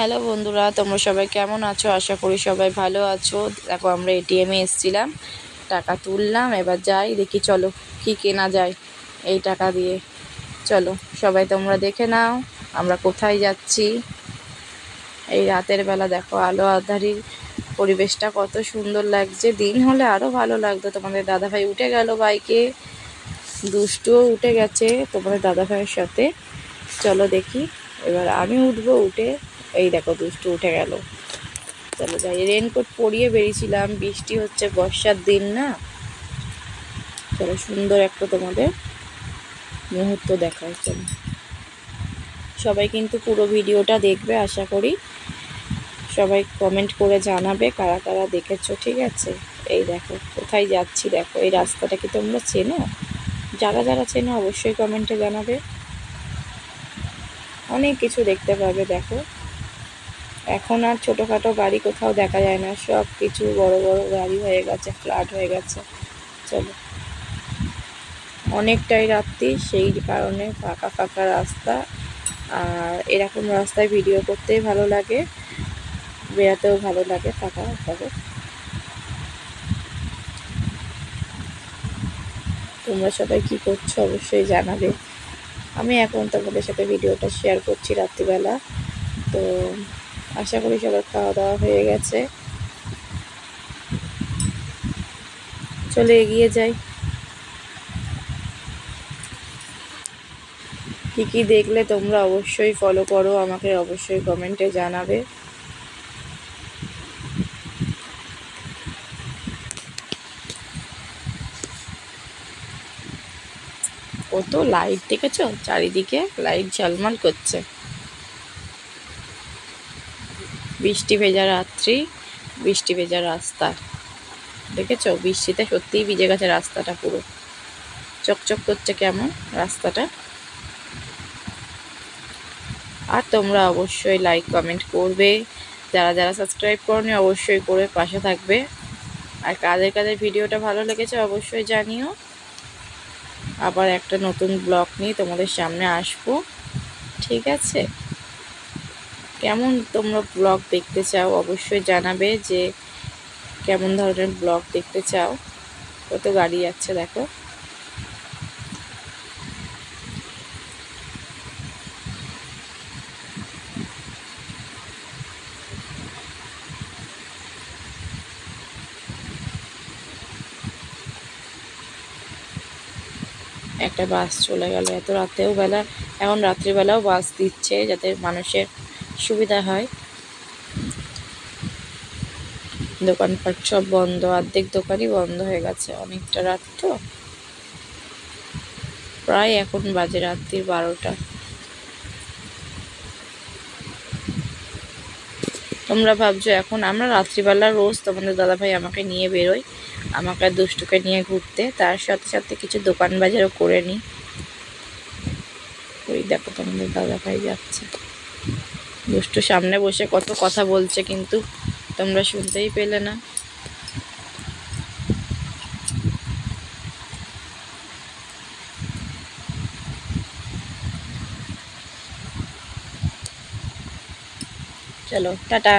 Hello বন্ধুরা, তোমরা সবাই কেমন আছো? আশা করি সবাই ভালো আছো। দেখো, আমরা এটিএমে এসেছিলাম, টাকা তুললাম। এবার যাই দেখি, চলো কি কেনা যায় এই টাকা দিয়ে। চলো সবাই তোমরা দেখে নাও আমরা কোথায় যাচ্ছি। এই রাতের বেলা দেখো, আলো আঁধারির পরিবেশটা কত সুন্দর লাগছে। দিন হলে আরও ভালো লাগতো। তোমাদের দাদাভাই উঠে গেল বাইকে, দুষ্টুও উঠে গেছে তোমাদের দাদাভাইয়ের সাথে। চলো দেখি, এবার আমি উঠবো। উঠে এই দেখো, দুষ্টু উঠে গেল। চলো যাই। রেনকোট পরিয়ে বেরিয়েছিলাম, বৃষ্টি হচ্ছে, বর্ষার দিন না। চলো সুন্দর একটা তোমাদের মুহূর্ত দেখায়। চলো সবাই কিন্তু পুরো ভিডিওটা দেখবে, আশা করি। সবাই কমেন্ট করে জানাবে কারা কারা দেখেছো, ঠিক আছে? এই দেখো কোথায় যাচ্ছি। দেখো এই রাস্তাটা কি তোমরা চেনো? যারা যারা চেনো অবশ্যই কমেন্টে জানাবে। অনেক কিছু দেখতে পাবে। দেখো এখন আর ছোটোখাটো গাড়ি কোথাও দেখা যায় না, সব কিছু বড় বড় গাড়ি হয়ে গেছে, ফ্ল্যাট হয়ে গেছে। চলো, অনেকটাই রাত্রি, সেই কারণে ফাঁকা ফাঁকা রাস্তা। আর এরকম রাস্তায় ভিডিও করতেই ভালো লাগে, বেড়াতেও ভালো লাগে ফাঁকা। দেখো তোমরা সবাই কি করছো অবশ্যই জানাবে। আমি এখন তোমাদের সাথে ভিডিওটা শেয়ার করছি রাত্রিবেলা। তো আশা করি সবার খাওয়া দাওয়া হয়ে গেছে। চলে এগিয়ে যাই। কি কি দেখলে তোমরা অবশ্যই ফলো করো, আমাকে অবশ্যই কমেন্টে জানাবে। কত লাইট দেখেছো? চারিদিকে লাইট ঝলমল করছে। বৃষ্টি ভেজা রাত্রি, বৃষ্টি ভেজা রাস্তা। দেখেছো? বৃষ্টিতে সত্যিই ভিজে গেছে রাস্তাটা, পুরো চকচক করছে কেমন রাস্তাটা। আর তোমরা অবশ্যই লাইক কমেন্ট করবে। যারা যারা সাবস্ক্রাইব করনি অবশ্যই করে পাশে থাকবে। আর কাদের কাদের ভিডিওটা ভালো লেগেছে অবশ্যই জানিও। আবার একটা নতুন ব্লগ নিয়ে তোমাদের সামনে আসবো, ঠিক আছে? কেমন তোমরা ব্লগ দেখতে চাও অবশ্যই জানাবে, যে কেমন ধরনের ব্লগ দেখতে চাও। কত গাড়ি যাচ্ছে দেখো। একটা বাস চলে গেল এত রাতেও বেলা। এখন রাত্রিবেলাও বাস দিচ্ছে যাতে মানুষের সুবিধা হয়। দোকানপাট সব বন্ধ, অর্ধেক দোকানই বন্ধ হয়ে গেছে। অনেকটা রাত তো, প্রায় এখন বাজে রাত্রির 12টা। তোমরা ভাবছো এখন আমরা রাত্রিবেলা রোজ তোমাদের দাদাভাই আমাকে নিয়ে বেরোয়, আমাকে আর দুষ্টুকে নিয়ে ঘুরতে, তার সাথে সাথে কিছু দোকান বাজারও করে নিই। ওই দেখো তোমাদের দাদাভাই যাচ্ছে, দুষ্টু সামনে বসে কত কথা বলছে, কিন্তু তোমরা শুনতেই পেলে না। চলো টাটা।